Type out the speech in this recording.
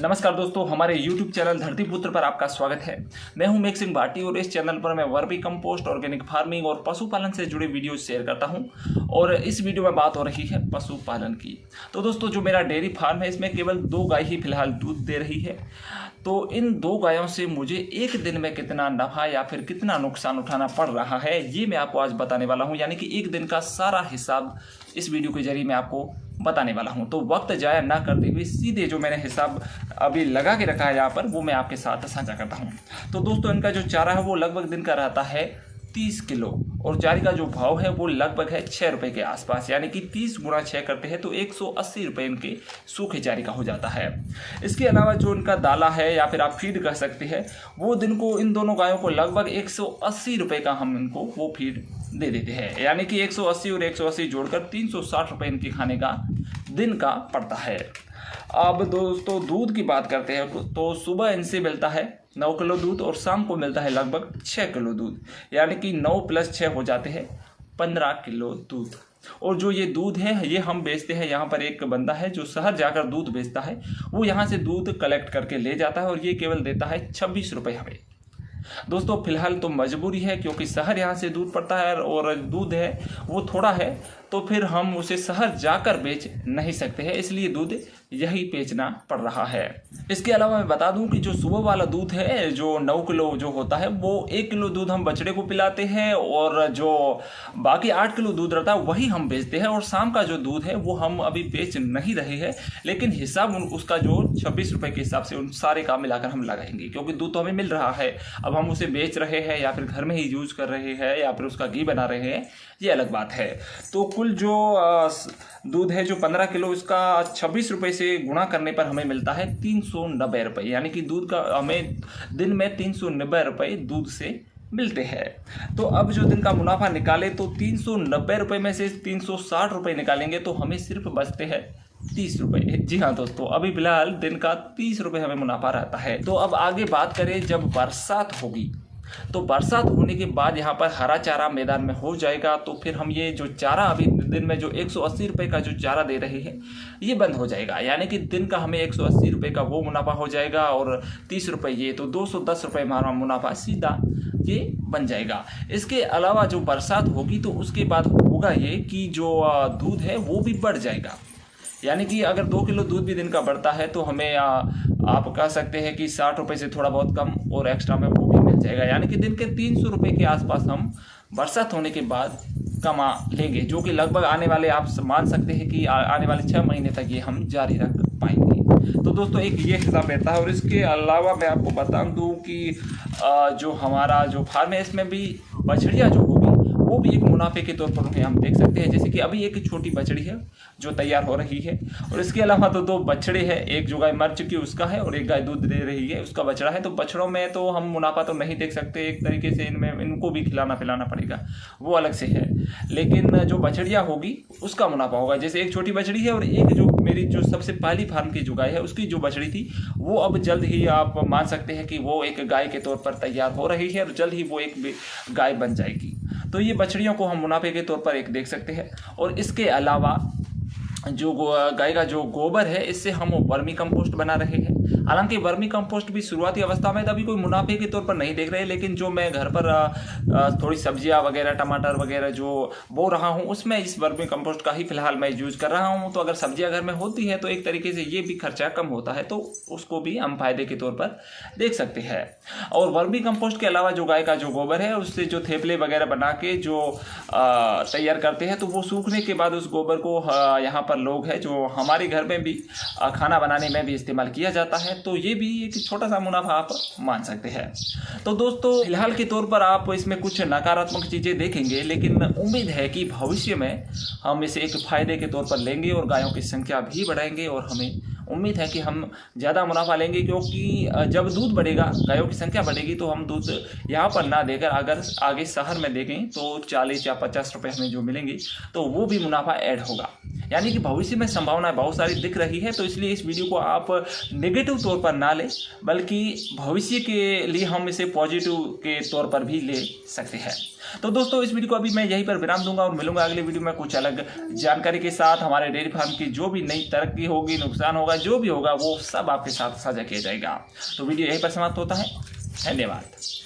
नमस्कार दोस्तों, हमारे YouTube चैनल धरती पुत्र पर आपका स्वागत है। मैं हूं मेघ सिंह भाटी और इस चैनल पर मैं वर्मी कंपोस्ट, ऑर्गेनिक फार्मिंग और पशुपालन से जुड़े वीडियो शेयर करता हूं। और इस वीडियो में बात हो रही है पशुपालन की। तो दोस्तों, जो मेरा डेयरी फार्म है इसमें केवल 2 गाय ही फिलहाल दूध दे रही है। तो इन 2 गायों से मुझे एक दिन में कितना नफा या फिर कितना नुकसान उठाना पड़ रहा है, ये मैं आपको आज बताने वाला हूँ। यानी कि एक दिन का सारा हिसाब इस वीडियो के जरिए मैं आपको बताने वाला हूं। तो वक्त जाया ना करते हुए सीधे जो मैंने हिसाब अभी लगा के रखा है यहाँ पर, वो मैं आपके साथ साझा करता हूं। तो दोस्तों, इनका जो चारा है वो लगभग दिन का रहता है 30 किलो और चारे का जो भाव है वो लगभग है 6 रुपये के आसपास। यानी कि 30 गुणा 6 करते हैं तो 180 रुपये इनके सूखे चारे का हो जाता है। इसके अलावा जो इनका दाला है या फिर आप फीड कह सकते हैं, वो दिन को इन दोनों गायों को लगभग 180 रुपये का हम इनको वो फीड दे देते हैं। यानी कि 180 और 180 जोड़कर 360 रुपये इनके खाने का दिन का पड़ता है। अब दोस्तों, दूध की बात करते हैं तो सुबह इनसे मिलता है 9 किलो दूध और शाम को मिलता है लगभग 6 किलो दूध। यानी कि 9 + 6 हो जाते हैं 15 किलो दूध। और जो ये दूध है ये हम बेचते हैं। यहाँ पर एक बंदा है जो शहर जाकर दूध बेचता है, वो यहाँ से दूध कलेक्ट करके ले जाता है और ये केवल देता है 26 रुपये हमें। दोस्तों, फिलहाल तो मजबूरी है क्योंकि शहर यहाँ से दूध पड़ता है और दूध है वो थोड़ा है, तो फिर हम उसे शहर जाकर बेच नहीं सकते हैं, इसलिए दूध यही बेचना पड़ रहा है। इसके अलावा मैं बता दूं कि जो सुबह वाला दूध है जो 9 किलो जो होता है, वो 1 किलो दूध हम बछड़े को पिलाते हैं और जो बाकी 8 किलो दूध रहता है वही हम बेचते हैं। और शाम का जो दूध है वो हम अभी बेच नहीं रहे हैं, लेकिन हिसाब उसका जो 26 रुपये के हिसाब से उन सारे का मिलाकर हम लगाएंगे, क्योंकि दूध तो हमें मिल रहा है। अब हम उसे बेच रहे हैं या फिर घर में ही यूज कर रहे हैं या फिर उसका घी बना रहे हैं, ये अलग बात है। तो कुल जो दूध है जो 15 किलो, इसका 26 रुपये से गुणा करने पर हमें मिलता है 390 रुपये। यानी कि दूध का हमें दिन में 390 रुपये दूध से मिलते हैं। तो अब जो दिन का मुनाफा निकाले तो 390 रुपये में से 360 रुपये निकालेंगे तो हमें सिर्फ बचते हैं 30 रुपये। जी हाँ दोस्तों, अभी फिलहाल दिन का 30 रुपये हमें मुनाफा रहता है। तो अब आगे बात करें, जब बरसात होगी तो बरसात होने के बाद यहाँ पर हरा चारा मैदान में हो जाएगा, तो फिर हम ये जो चारा अभी दिन में जो 180 रुपये का जो चारा दे रहे हैं ये बंद हो जाएगा। यानी कि दिन का हमें 180 रुपये का वो मुनाफा हो जाएगा और 30 रुपये ये, तो 210 रुपये हमारा मुनाफा सीधा ये बन जाएगा। इसके अलावा जो बरसात होगी तो उसके बाद होगा ये कि जो दूध है वो भी बढ़ जाएगा। यानी कि अगर 2 किलो दूध भी दिन का बढ़ता है तो हमें आप कह सकते हैं कि 60 रुपये से थोड़ा बहुत कम और एक्स्ट्रा में वो भी मिल जाएगा। यानी कि दिन के 300 रुपये के आसपास हम बरसात होने के बाद कमा लेंगे, जो कि लगभग आने वाले आप मान सकते हैं कि आने वाले 6 महीने तक ये हम जारी रख पाएंगे। तो दोस्तों, एक ये हिसाब रहता है। और इसके अलावा मैं आपको बता दूं कि जो हमारा जो फार्म है इसमें भी बछड़ियाँ जो होगी वो भी एक मुनाफे के तौर पर उन्हें हम देख सकते हैं। जैसे कि अभी एक छोटी बछड़ी है जो तैयार हो रही है, और इसके अलावा तो 2 बछड़े हैं, एक जो गाय मर चुकी है उसका है और एक गाय दूध दे रही है उसका बछड़ा है। तो बछड़ों में तो हम मुनाफा तो नहीं देख सकते, एक तरीके से इनको भी खिलाना पिलाना पड़ेगा, वो अलग से है। लेकिन जो बछड़ियाँ होगी उसका मुनाफा होगा। जैसे एक छोटी बछड़ी है और एक जो मेरी जो सबसे पहली फार्म की जो गाय है उसकी जो बछड़ी थी वो अब जल्द ही आप मान सकते हैं कि वो एक गाय के तौर पर तैयार हो रही है और जल्द ही वो एक गाय बन जाएगी। तो ये बछड़ियों को हम मुनाफे के तौर पर एक देख सकते हैं। और इसके अलावा जो गाय का जो गोबर है इससे हम वर्मी कंपोस्ट बना रहे हैं। हालांकि वर्मी कंपोस्ट भी शुरुआती अवस्था में अभी कोई मुनाफे के तौर पर नहीं देख रहे, लेकिन जो मैं घर पर थोड़ी सब्जियां वगैरह टमाटर वगैरह जो बो रहा हूं उसमें इस वर्मी कंपोस्ट का ही फिलहाल मैं यूज कर रहा हूं। तो अगर सब्जियां घर में होती है तो एक तरीके से ये भी खर्चा कम होता है, तो उसको भी हम फायदे के तौर पर देख सकते हैं। और वर्मी कंपोस्ट के अलावा जो गाय का जो गोबर है उससे जो थेपले वगैरह बना के जो तैयार करते हैं, तो वो सूखने के बाद उस गोबर को यहाँ पर लोग हैं जो हमारे घर में भी खाना बनाने में भी इस्तेमाल किया जाता है। तो ये भी एक छोटा सा मुनाफा आप मान सकते हैं। तो दोस्तों, फिलहाल के तौर पर आप इसमें कुछ नकारात्मक चीज़ें देखेंगे, लेकिन उम्मीद है कि भविष्य में हम इसे एक फायदे के तौर पर लेंगे और गायों की संख्या भी बढ़ाएंगे और हमें उम्मीद है कि हम ज़्यादा मुनाफा लेंगे। क्योंकि जब दूध बढ़ेगा, गायों की संख्या बढ़ेगी, तो हम दूध यहाँ पर ना देकर अगर आगे शहर में देखें तो 40 या 50 रुपये हमें जो मिलेंगे तो वो भी मुनाफा ऐड होगा। यानी कि भविष्य में संभावनाएं बहुत सारी दिख रही है। तो इसलिए इस वीडियो को आप नेगेटिव तौर पर ना लें, बल्कि भविष्य के लिए हम इसे पॉजिटिव के तौर पर भी ले सकते हैं। तो दोस्तों इस वीडियो को अभी मैं यहीं पर विराम दूंगा और मिलूंगा अगले वीडियो में कुछ अलग जानकारी के साथ। हमारे डेयरी फार्म की जो भी नई तरक्की होगी, नुकसान होगा, जो भी होगा वो सब आपके साथ साझा किया जाएगा। तो वीडियो यहीं पर समाप्त होता है। धन्यवाद।